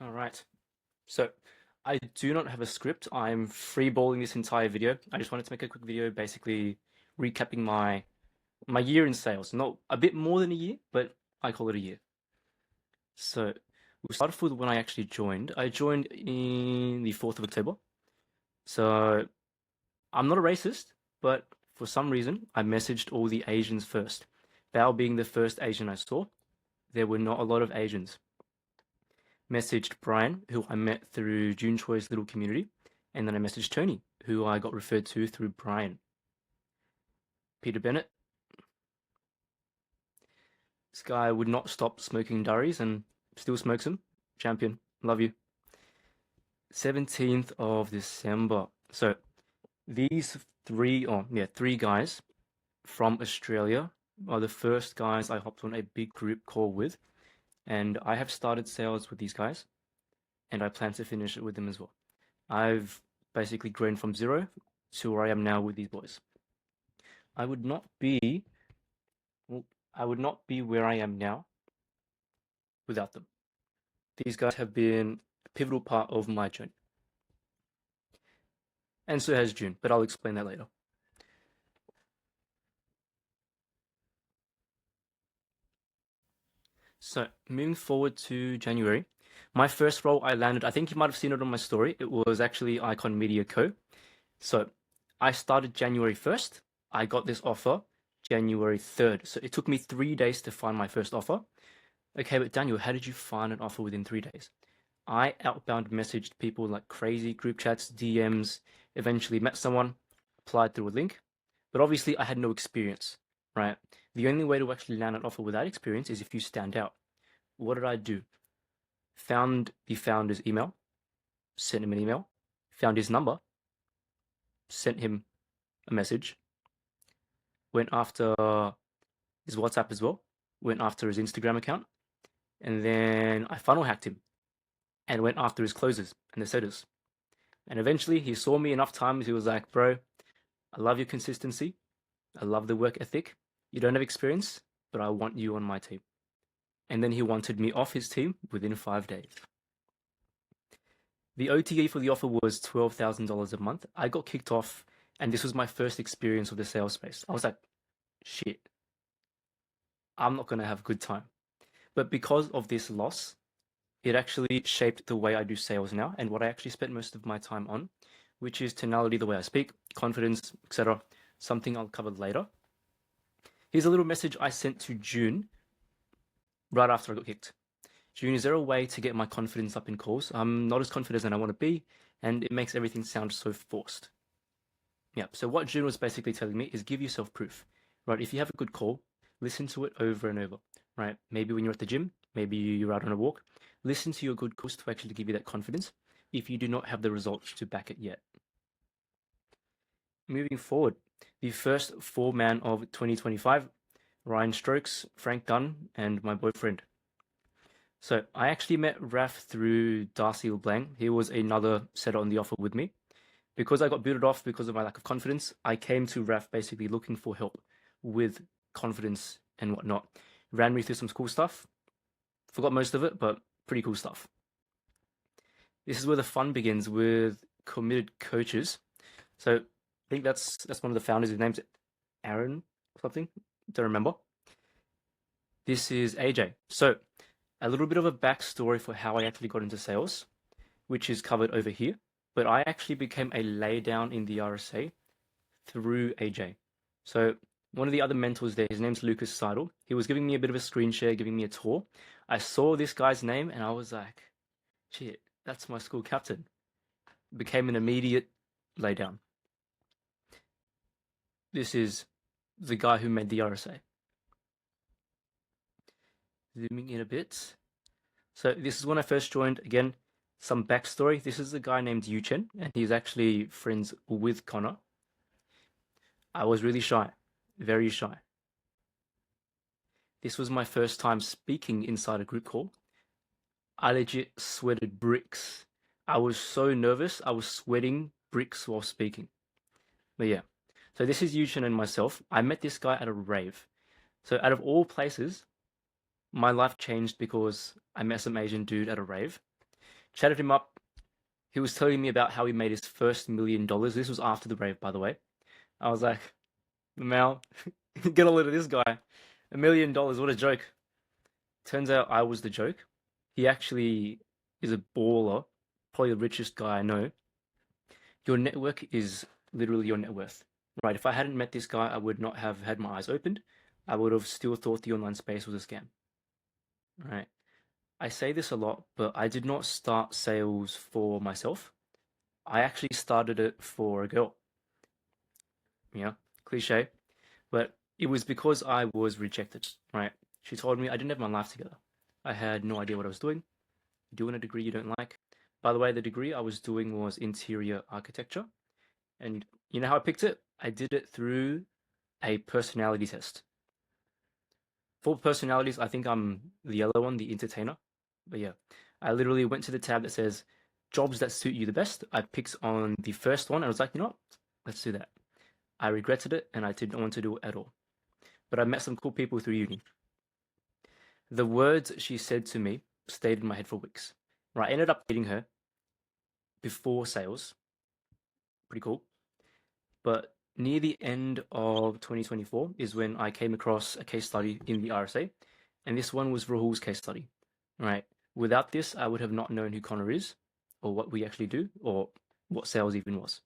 All right. So I do not have a script. I'm freeballing this entire video. I just wanted to make a quick video basically recapping my year in sales. Not a bit more than a year, but I call it a year. So we'll start off with when I actually joined. I joined in the 4th of October. So I'm not a racist, but for some reason I messaged all the Asians first. Bao being the first Asian I saw, there were not a lot of Asians. Messaged Brian, who I met through June Choi's little community, and then I messaged Tony, who I got referred to through Brian. Peter Bennett, this guy would not stop smoking durries and still smokes them. Champion, love you. 17th of December. So these three guys from Australia are the first guys I hopped on a big group call with, and I have started sales with these guys, and I plan to finish it with them as well. I've basically grown from zero to where I am now with these boys. I would not be where I am now without them. These guys have been a pivotal part of my journey. And so has June, but I'll explain that later. So moving forward to January, my first role I landed, I think you might have seen it on my story. It was actually Icon Media Co. So I started January 1st. I got this offer January 3rd. So it took me 3 days to find my first offer. Okay, but Daniel, how did you find an offer within 3 days? I outbound messaged people like crazy, group chats, DMs, eventually met someone, applied through a link. But obviously I had no experience, right? The only way to actually land an offer without experience is if you stand out. What did I do? Found the founder's email, sent him an email, found his number, sent him a message, went after his WhatsApp as well, went after his Instagram account, and then I funnel hacked him and went after his closers and the setters. And eventually he saw me enough times, he was like, bro, I love your consistency. I love the work ethic. You don't have experience, but I want you on my team. And then he wanted me off his team within 5 days. The OTE for the offer was $12,000 a month. I got kicked off, and this was my first experience of the sales space. I was like, shit, I'm not going to have a good time. But because of this loss, it actually shaped the way I do sales now and what I actually spent most of my time on, which is tonality, the way I speak, confidence, etc. Something I'll cover later. Here's a little message I sent to June right after I got kicked. June, is there a way to get my confidence up in calls? I'm not as confident as I want to be, and it makes everything sound so forced. Yeah, so what June was basically telling me is give yourself proof, right? If you have a good call, listen to it over and over, right? Maybe when you're at the gym, maybe you're out on a walk, listen to your good calls to actually give you that confidence if you do not have the results to back it yet. Moving forward, the first four-man of 2025, Ryan Strokes, Frank Gunn, and my boyfriend. So I actually met Raf through Darcy LeBlanc. He was another setter on the offer with me. Because I got booted off because of my lack of confidence, I came to Raf basically looking for help with confidence and whatnot. Ran me through some cool stuff. Forgot most of it, but pretty cool stuff. This is where the fun begins with committed coaches. So I think that's one of the founders. His name's Aaron or something. Don't remember. This is AJ. So a little bit of a backstory for how I actually got into sales, which is covered over here. But I actually became a laydown in the RSA through AJ. So one of the other mentors there, his name's Lucas Seidel. He was giving me a bit of a screen share, giving me a tour. I saw this guy's name and I was like, shit, that's my school captain. Became an immediate laydown. This is the guy who made the RSA. Zooming in a bit. So this is when I first joined. Again, some backstory. This is a guy named Yuchen, and he's actually friends with Connor. I was really shy, very shy. This was my first time speaking inside a group call. I legit sweated bricks. I was so nervous. I was sweating bricks while speaking. But yeah, so this is Yuchen and myself. I met this guy at a rave. So out of all places, my life changed because I met some Asian dude at a rave. Chatted him up. He was telling me about how he made his first $1 million. This was after the rave, by the way. I was like, Mal, get a load of this guy. $1 million, what a joke. Turns out I was the joke. He actually is a baller, probably the richest guy I know. Your network is literally your net worth, right? If I hadn't met this guy, I would not have had my eyes opened. I would have still thought the online space was a scam, right? I say this a lot, but I did not start sales for myself. I actually started it for a girl. Yeah, cliche, but it was because I was rejected, right? She told me I didn't have my life together. I had no idea what I was doing. Doing a degree you don't like. By the way, the degree I was doing was interior architecture. And you know how I picked it? I did it through a personality test. For personalities, I think I'm the yellow one, the entertainer. But yeah, I literally went to the tab that says jobs that suit you the best. I picked on the first one. I was like, you know what? Let's do that. I regretted it and I didn't want to do it at all. But I met some cool people through uni. The words she said to me stayed in my head for weeks. Right, I ended up dating her before sales. Pretty cool. But near the end of 2024 is when I came across a case study in the RSA, and this one was Rahul's case study. Right. Without this, I would have not known who Connor is, or what we actually do, or what sales even was.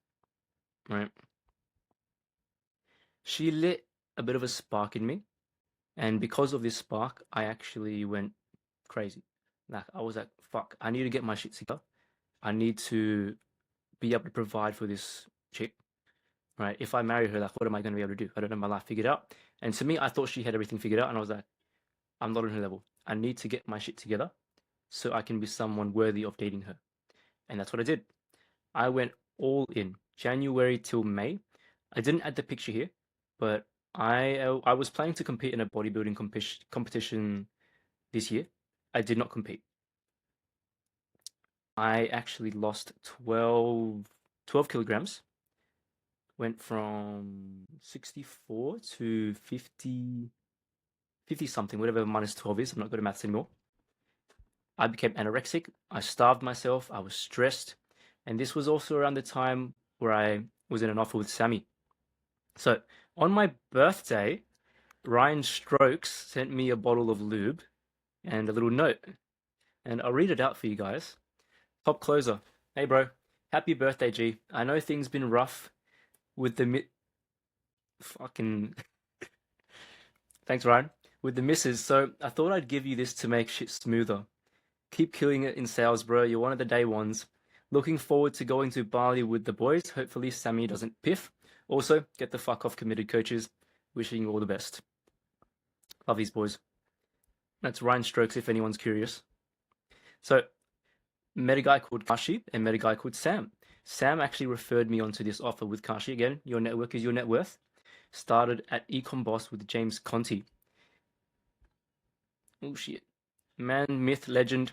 Right. She lit a bit of a spark in me, and because of this spark, I actually went crazy. Like I was like, fuck, I need to get my shit together. I need to be able to provide for this chick, right? If I marry her, like, what am I going to be able to do? I don't have my life figured out. And to me, I thought she had everything figured out, and I was like, I'm not on her level. I need to get my shit together so I can be someone worthy of dating her. And that's what I did. I went all in, January till May. I didn't add the picture here, but I was planning to compete in a bodybuilding competition this year. I did not compete. I actually lost 12 kilograms. Went from 64 to 50 something, whatever minus 12 is. I'm not good at maths anymore. I became anorexic. I starved myself. I was stressed. And this was also around the time where I was in an offer with Sammy. So on my birthday, Ryan Strokes sent me a bottle of lube and a little note. And I'll read it out for you guys. Top closer. Hey, bro. Happy birthday, G. I know things been rough with the fucking. Thanks, Ryan. With the misses, so I thought I'd give you this to make shit smoother. Keep killing it in sales, bro. You're one of the day ones. Looking forward to going to Bali with the boys. Hopefully, Sammy doesn't piff. Also, get the fuck off committed coaches. Wishing you all the best. Love these boys. That's Ryan Strokes, if anyone's curious. So, met a guy called Kashi and met a guy called Sam. Sam actually referred me onto this offer with Kashi. Again, your network is your net worth. Started at Ecom Boss with James Conti. Oh shit. Man, myth, legend.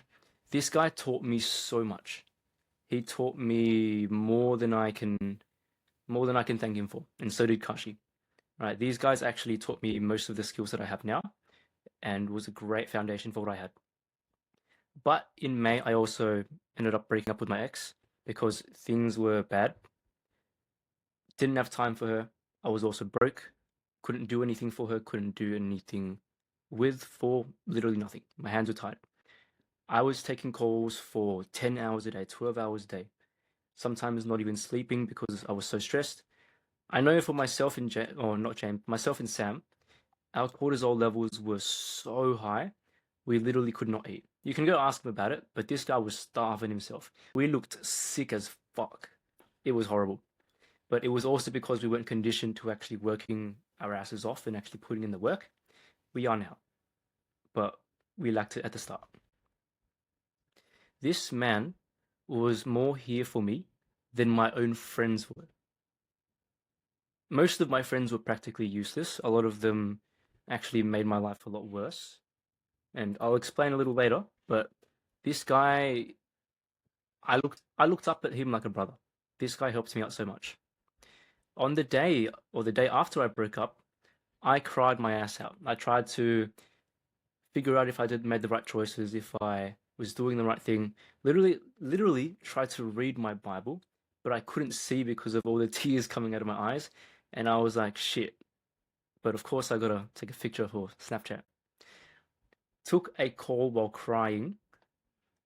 This guy taught me so much. He taught me more than I can thank him for. And so did Kashi. Right. These guys actually taught me most of the skills that I have now and was a great foundation for what I had. But in May, I also ended up breaking up with my ex because things were bad. Didn't have time for her. I was also broke. Couldn't do anything for her. Couldn't do anything for literally nothing. My hands were tied. I was taking calls for 10 hours a day, 12 hours a day. Sometimes not even sleeping because I was so stressed. I know for myself and myself and Sam, our cortisol levels were so high, we literally could not eat. You can go ask him about it, but this guy was starving himself. We looked sick as fuck. It was horrible. But it was also because we weren't conditioned to actually working our asses off and actually putting in the work. We are now. But we lacked it at the start. This man was more here for me than my own friends were. Most of my friends were practically useless. A lot of them actually made my life a lot worse. And I'll explain a little later, but this guy, I looked up at him like a brother. This guy helped me out so much. On the day or the day after I broke up, I cried my ass out. I tried to figure out if I did made the right choices, if I was doing the right thing, literally tried to read my Bible, but I couldn't see because of all the tears coming out of my eyes. And I was like, shit. But of course, I gotta take a picture for Snapchat. Took a call while crying.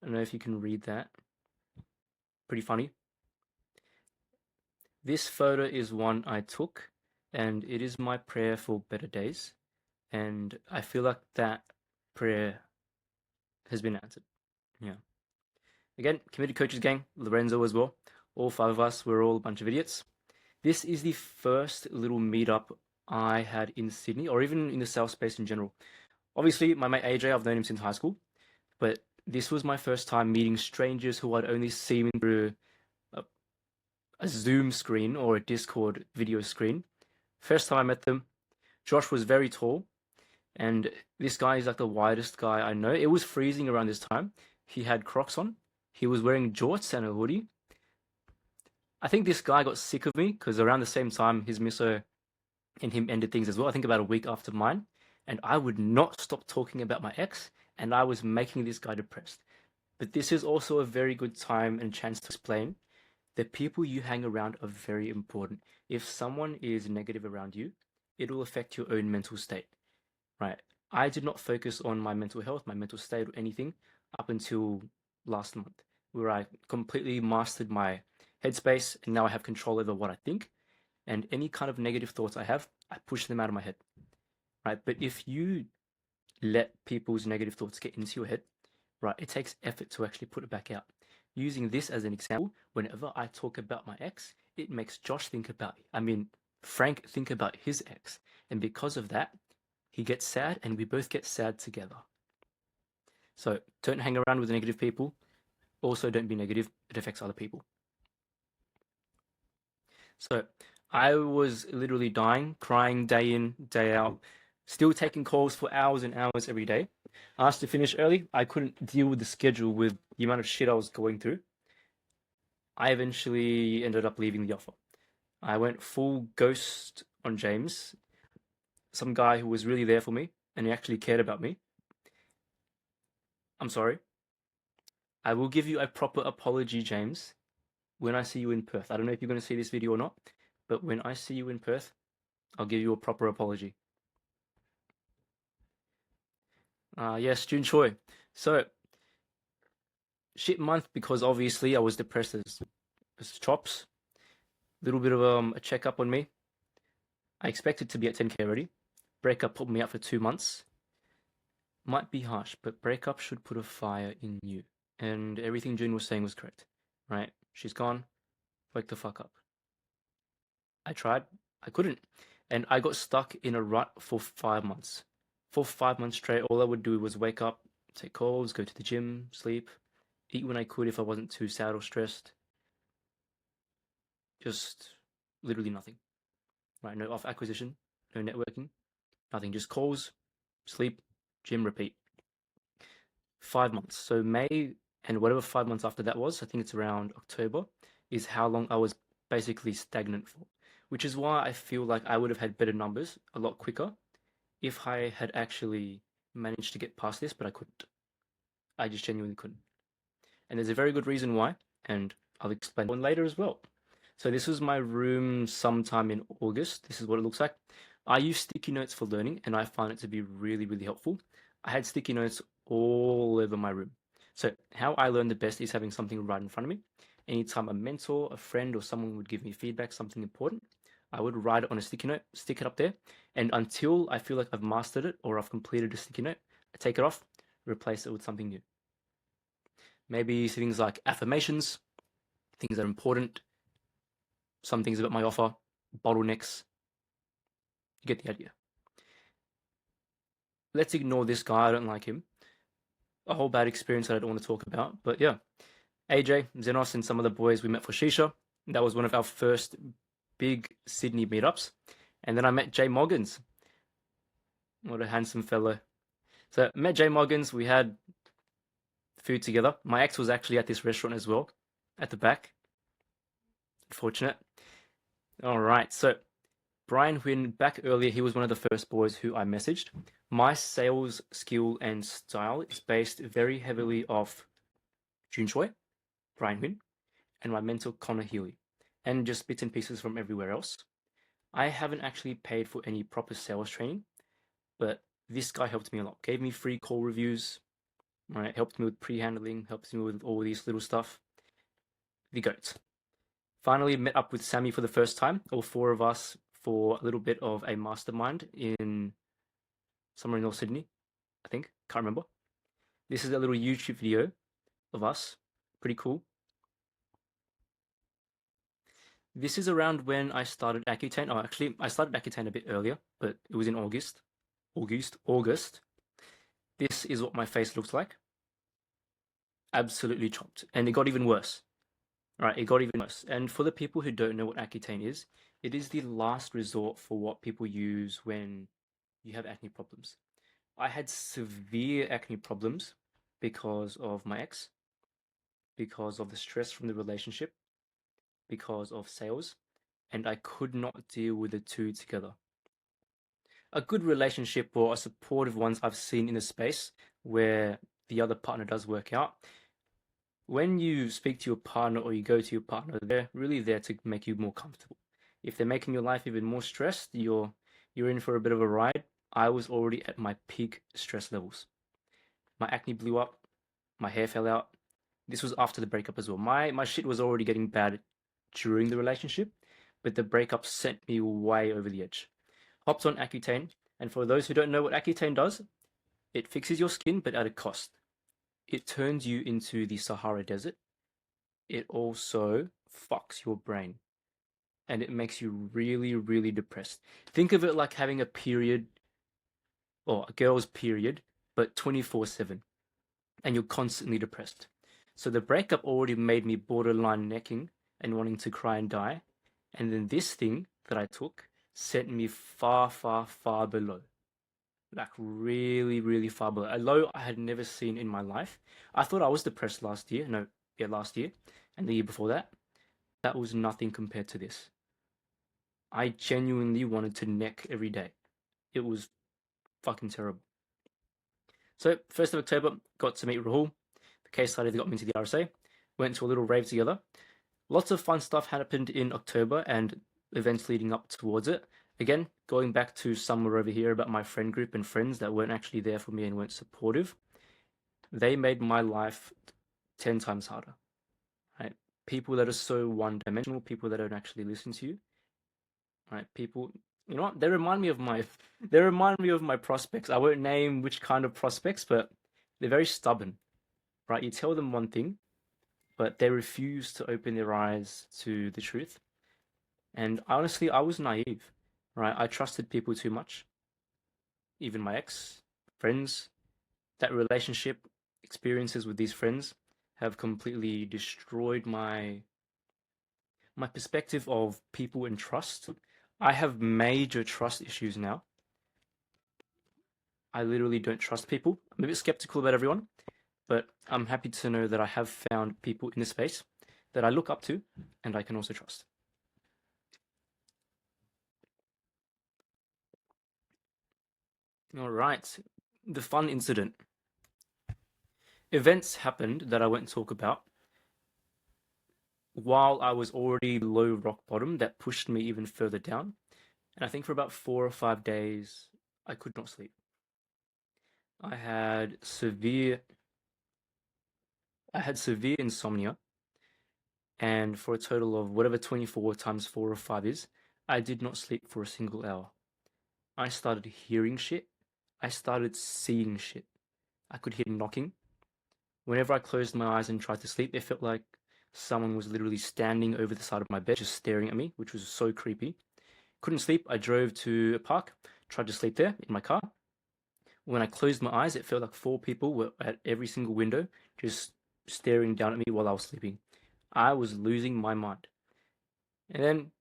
I don't know if you can read that. Pretty funny. This photo is one I took, and it is my prayer for better days. And I feel like that prayer has been answered. Yeah. Again, committed coaches gang, Lorenzo as well. All five of us, we're all a bunch of idiots. This is the first little meetup I had in Sydney, or even in the South Space in general. Obviously, my mate AJ, I've known him since high school, but this was my first time meeting strangers who I'd only seen through a, a Zoom screen or a Discord video screen. First time I met them, Josh was very tall, and this guy is like the widest guy I know. It was freezing around this time. He had Crocs on. He was wearing jorts and a hoodie. I think this guy got sick of me because around the same time his misso and him ended things as well. I think about a week after mine. And I would not stop talking about my ex, and I was making this guy depressed. But this is also a very good time and chance to explain that people you hang around are very important. If someone is negative around you, it'll affect your own mental state, right? I did not focus on my mental health, my mental state, or anything up until last month, where I completely mastered my headspace, and now I have control over what I think. And any kind of negative thoughts I have, I push them out of my head, right? But if you let people's negative thoughts get into your head, right, it takes effort to actually put it back out. Using this as an example, whenever I talk about my ex, it makes Josh think about, Frank think about his ex. And because of that, he gets sad and we both get sad together. So don't hang around with negative people. Also, don't be negative. It affects other people. So I was literally dying, crying day in, day out, still taking calls for hours and hours every day. Asked to finish early. I couldn't deal with the schedule with the amount of shit I was going through. I eventually ended up leaving the offer. I went full ghost on James, some guy who was really there for me and he actually cared about me. I'm sorry. I will give you a proper apology, James, when I see you in Perth. I don't know if you're going to see this video or not, but when I see you in Perth, I'll give you a proper apology. Yes, June Choi. So, shit month because obviously I was depressed as chops. Little bit of a checkup on me. I expected to be at 10K already. Breakup put me out for 2 months. Might be harsh, but breakup should put a fire in you. And everything June was saying was correct, right? She's gone. Wake the fuck up. I tried. I couldn't. And I got stuck in a rut for 5 months. For 5 months straight, all I would do was wake up, take calls, go to the gym, sleep, eat when I could if I wasn't too sad or stressed. Just literally nothing. Right? No off acquisition, no networking, nothing. Just calls, sleep, gym, repeat. 5 months. So May and whatever 5 months after that was, I think it's around October, is how long I was basically stagnant for. Which is why I feel like I would have had better numbers a lot quicker if I had actually managed to get past this, but I couldn't. I just genuinely couldn't. And there's a very good reason why, and I'll explain one later as well. So this was my room sometime in August. This is what it looks like. I use sticky notes for learning, and I find it to be really, really helpful. I had sticky notes all over my room. So how I learn the best is having something right in front of me. Anytime a mentor, a friend, or someone would give me feedback, something important, I would write it on a sticky note, stick it up there, and until I feel like I've mastered it or I've completed a sticky note, I take it off, replace it with something new. Maybe things like affirmations, things that are important, some things about my offer, bottlenecks. You get the idea. Let's ignore this guy. I don't like him. A whole bad experience that I don't want to talk about. But yeah, AJ, Zenos, and some of the boys we met for Shisha. That was one of our first big Sydney meetups. And then I met Jay Moggins. What a handsome fellow. So I met Jay Moggins. We had food together. My ex was actually at this restaurant as well, at the back. Unfortunate. All right. So Brian Huynh, back earlier, he was one of the first boys who I messaged. My sales skill and style is based very heavily off Jun Choi, Brian Huynh, and my mentor Connor Healy, and just bits and pieces from everywhere else. I haven't actually paid for any proper sales training, but this guy helped me a lot. Gave me free call reviews, right? Helped me with pre-handling, helped me with all these little stuff. The goat. Finally met up with Sammy for the first time, all four of us, for a little bit of a mastermind in somewhere in North Sydney, I think. Can't remember. This is a little YouTube video of us. Pretty cool. This is around when I started Accutane. Oh, actually, I started Accutane a bit earlier, but it was in August. August. This is what my face looks like. Absolutely chopped. And it got even worse. Right, it got even worse. And for the people who don't know what Accutane is, it is the last resort for what people use when you have acne problems. I had severe acne problems because of my ex, because of the stress from the relationship, because of sales, and I could not deal with the two together. A good relationship or a supportive ones I've seen in a space where the other partner does work out. When you speak to your partner or you go to your partner, they're really there to make you more comfortable. If they're making your life even more stressed, you're in for a bit of a ride. I was already at my peak stress levels. My acne blew up, my hair fell out. This was after the breakup as well. My shit was already getting bad during the relationship, but the breakup sent me way over the edge. Hopped on Accutane, and for those who don't know what Accutane does, it fixes your skin, but at a cost. It turns you into the Sahara Desert. It also fucks your brain, and it makes you really, really depressed. Think of it like having a period, or a girl's period, but 24/7, and you're constantly depressed. So the breakup already made me borderline necking and wanting to cry and die. And then this thing that I took sent me far, far, far below. Like really, really far below. A low I had never seen in my life. I thought I was depressed last year. No, yeah, last year. And the year before that. That was nothing compared to this. I genuinely wanted to neck every day. It was fucking terrible. So, 1st of October, got to meet Rahul. The case study that got me into the RSA. Went to a little rave together. Lots of fun stuff happened in October and events leading up towards it. Again, going back to somewhere over here about my friend group and friends that weren't actually there for me and weren't supportive, they made my life 10 times harder. Right? People that are so one-dimensional, people that don't actually listen to you. Right? People, you know what? They remind me of my prospects. I won't name which kind of prospects, but they're very stubborn. Right? You tell them one thing, but they refuse to open their eyes to the truth. And honestly, I was naive, right? I trusted people too much, even my ex, friends. That relationship experiences with these friends have completely destroyed my perspective of people and trust. I have major trust issues now. I literally don't trust people. I'm a bit skeptical about everyone, but I'm happy to know that I have found people in the space that I look up to and I can also trust. All right, the fun incident. Events happened that I won't talk about while I was already below rock bottom that pushed me even further down. And I think for about 4 or 5 days, I could not sleep. I had severe I had severe insomnia, and for a total of whatever 24 times 4 or 5 is, I did not sleep for a single hour. I started hearing shit. I started seeing shit. I could hear knocking. Whenever I closed my eyes and tried to sleep, it felt like someone was literally standing over the side of my bed, just staring at me, which was so creepy. Couldn't sleep. I drove to a park, tried to sleep there in my car. When I closed my eyes, it felt like four people were at every single window, just staring down at me while I was sleeping. I was losing my mind. And then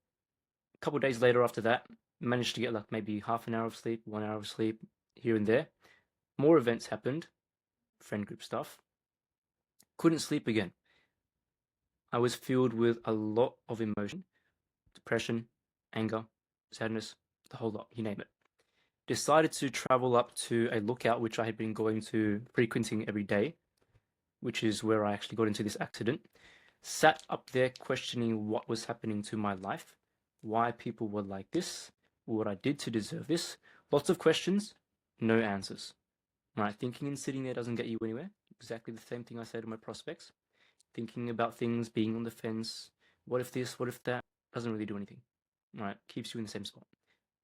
a couple of days later after that, managed to get like maybe half an hour of sleep, 1 hour of sleep here and there. More events happened, friend group stuff. Couldn't sleep again. I was filled with a lot of emotion, depression, anger, sadness, the whole lot, you name it. Decided to travel up to a lookout which I had been going to frequenting every day, which is where I actually got into this accident. Sat up there questioning what was happening to my life, why people were like this, what I did to deserve this. Lots of questions, no answers. Right, thinking and sitting there doesn't get you anywhere. Exactly the same thing I say to my prospects. Thinking about things, being on the fence, what if this, what if that, doesn't really do anything. Right, keeps you in the same spot.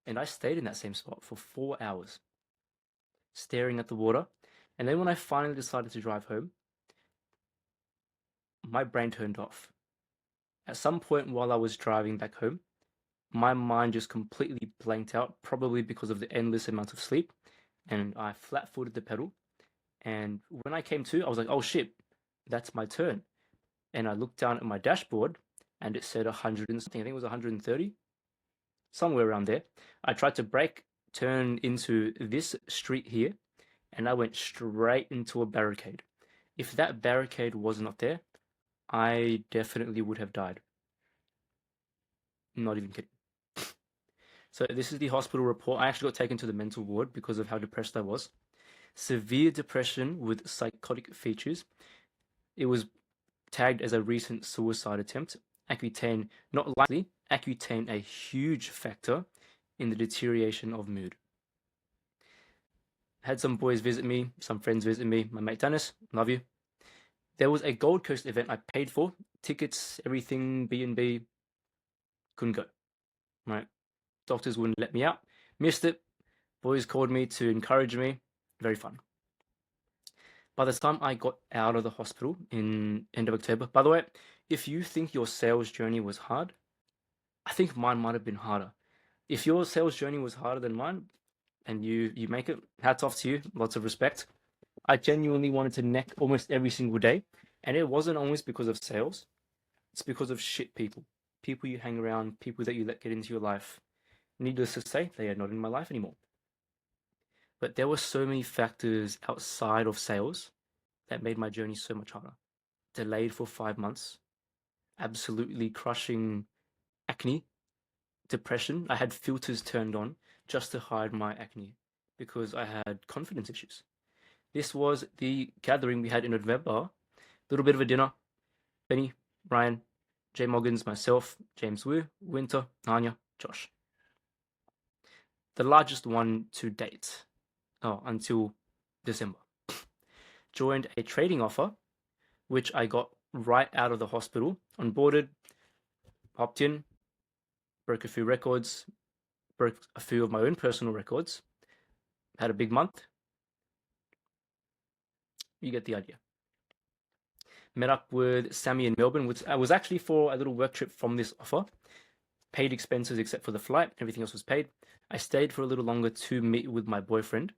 And I stayed in that same spot for 4 hours, staring at the water. And then when I finally decided to drive home, my brain turned off. At some point while I was driving back home, my mind just completely blanked out, probably because of the endless amount of sleep. And I flat footed the pedal. And when I came to, I was like, oh shit, that's my turn. And I looked down at my dashboard and it said 100 and something. I think it was 130, somewhere around there. I tried to brake, turn into this street here, and I went straight into a barricade. If that barricade was not there, I definitely would have died. Not even kidding. So this is the hospital report. I actually got taken to the mental ward because of how depressed I was. Severe depression with psychotic features. It was tagged as a recent suicide attempt. Accutane, not likely. Accutane, a huge factor in the deterioration of mood. Had some boys visit me, some friends visit me. My mate Dennis, love you. There was a Gold Coast event I paid for, tickets, everything, B&B, couldn't go. Right, doctors wouldn't let me out. Missed it. Boys called me to encourage me. Very fun. By the time I got out of the hospital in end of October, by the way, if you think your sales journey was hard, I think mine might have been harder. If your sales journey was harder than mine, and you make it, hats off to you. Lots of respect. I genuinely wanted to neck almost every single day, and it wasn't always because of sales. It's because of shit people, people you hang around, people that you let get into your life. Needless to say, they are not in my life anymore. But there were so many factors outside of sales that made my journey so much harder. Delayed for 5 months, absolutely crushing acne, depression. I had filters turned on just to hide my acne because I had confidence issues. This was the gathering we had in November. A little bit of a dinner. Benny, Ryan, Jay Moggins, myself, James Wu, Winter, Anya, Josh. The largest one to date. Until December. Joined a trading offer, which I got right out of the hospital. Onboarded, hopped in, broke a few records, broke a few of my own personal records. Had a big month. You get the idea. Met up with Sammy in Melbourne, which was actually for a little work trip from this offer. Paid expenses except for the flight, everything else was paid. I stayed for a little longer to meet with my boyfriend,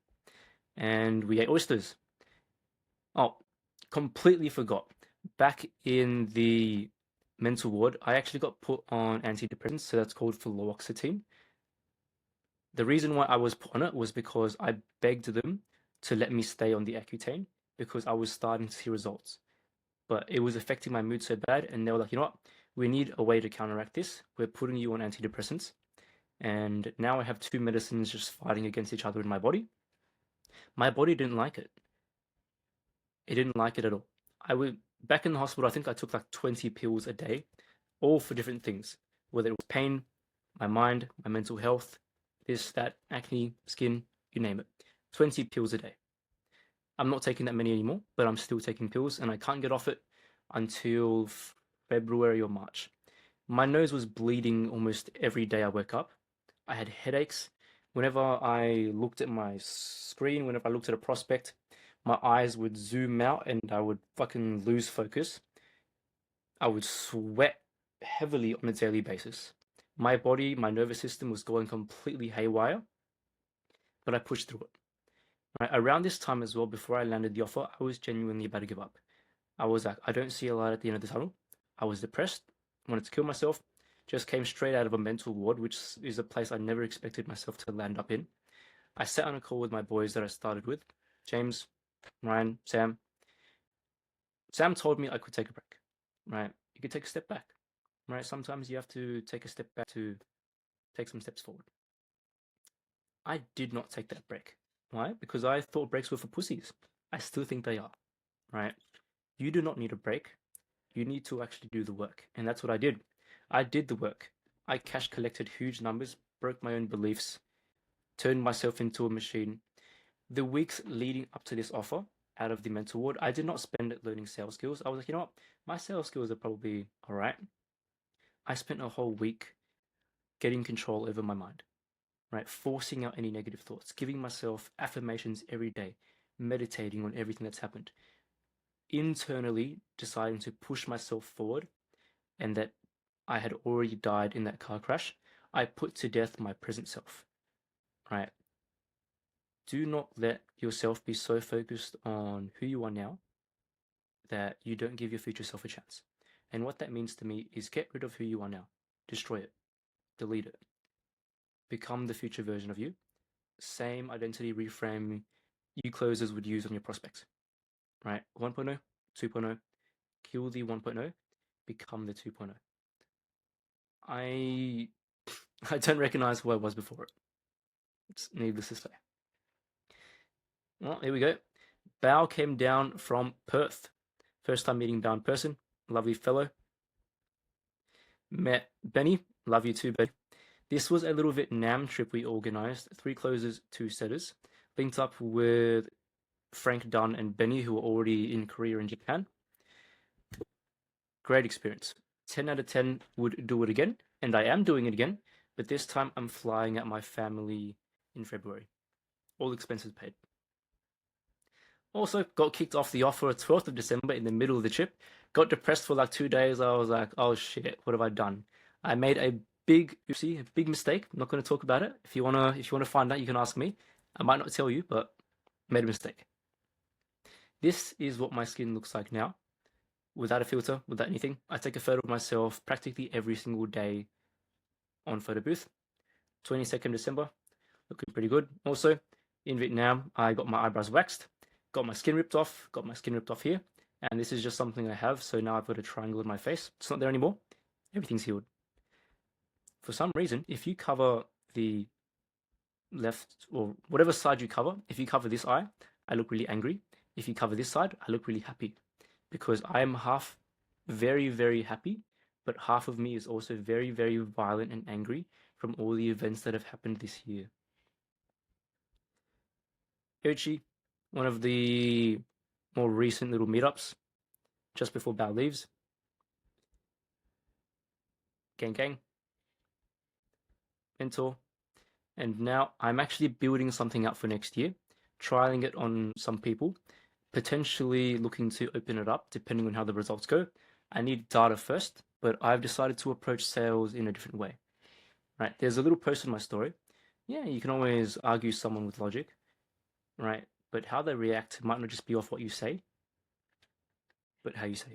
and we ate oysters. Oh, completely forgot. Back in the mental ward, I actually got put on antidepressants, so that's called fluoxetine. The reason why I was put on it was because I begged them to let me stay on the Accutane because I was starting to see results. But it was affecting my mood so bad, and they were like, you know what? We need a way to counteract this. We're putting you on antidepressants. And now I have two medicines just fighting against each other in my body. My body didn't like it. It didn't like it at all. I would back in the hospital, I think I took like 20 pills a day, all for different things. Whether it was pain, my mind, my mental health, this, that, acne, skin, you name it. 20 pills a day. I'm not taking that many anymore, but I'm still taking pills, and I can't get off it until February or March. My nose was bleeding almost every day I woke up. I had headaches. Whenever I looked at my screen, whenever I looked at a prospect, my eyes would zoom out and I would fucking lose focus. I would sweat heavily on a daily basis. My body, my nervous system was going completely haywire, but I pushed through it. Right? Around this time as well, before I landed the offer, I was genuinely about to give up. I was like, I don't see a light at the end of the tunnel. I was depressed, wanted to kill myself, just came straight out of a mental ward, which is a place I never expected myself to land up in. I sat on a call with my boys that I started with, James, Ryan, Sam. Sam told me I could take a break, right? You could take a step back, right? Sometimes you have to take a step back to take some steps forward. I did not take that break. Why? Because I thought breaks were for pussies. I still think they are, right? You do not need a break. You need to actually do the work. And that's what I did. I did the work. I cash collected huge numbers, broke my own beliefs, turned myself into a machine. The weeks leading up to this offer out of the mental ward, I did not spend it learning sales skills. I was like, you know what? My sales skills are probably all right. I spent a whole week getting control over my mind, right? Forcing out any negative thoughts, giving myself affirmations every day, meditating on everything that's happened, internally deciding to push myself forward, and that I had already died in that car crash. I put to death my present self, right? Do not let yourself be so focused on who you are now that you don't give your future self a chance. And what that means to me is get rid of who you are now, destroy it, delete it, become the future version of you. Same identity reframe you closers would use on your prospects, right? 1.0, 2.0, kill the 1.0, become the 2.0. I I don't recognize who I was before it. It's needless to say. Well, here we go. Bao came down from Perth. First time meeting Bao in person. Lovely fellow. Met Benny. Love you too, Benny. This was a little Vietnam trip we organized. 3 closers, 2 setters. Linked up with Frank Dunn and Benny, who were already in Korea and Japan. Great experience. 10 out of 10 would do it again. And I am doing it again. But this time I'm flying at my family in February. All expenses paid. Also, got kicked off the offer 12th of December in the middle of the trip. Got depressed for like 2 days. I was like, oh shit, what have I done? I made a big oopsie, a big mistake. I'm not going to talk about it. If you wanna find out, you can ask me. I might not tell you, but I made a mistake. This is what my skin looks like now, without a filter, without anything. I take a photo of myself practically every single day on photo booth. 22nd December, looking pretty good. Also, in Vietnam, I got my eyebrows waxed, got my skin ripped off here, and this is just something I have, so now I've got a triangle in my face. It's not there anymore. Everything's healed. For some reason, if you cover the left, or whatever side you cover, if you cover this eye, I look really angry. If you cover this side, I look really happy, because I am half very, very happy, but half of me is also very, very violent and angry from all the events that have happened this year. Ochi, one of the more recent little meetups, just before Bao leaves. Gang gang. Mentor. And now I'm actually building something up for next year, trialing it on some people, potentially looking to open it up depending on how the results go. I need data first, but I've decided to approach sales in a different way. Right? There's a little post in my story. Yeah, you can always argue someone with logic, right? But how they react might not just be off what you say, but how you say it.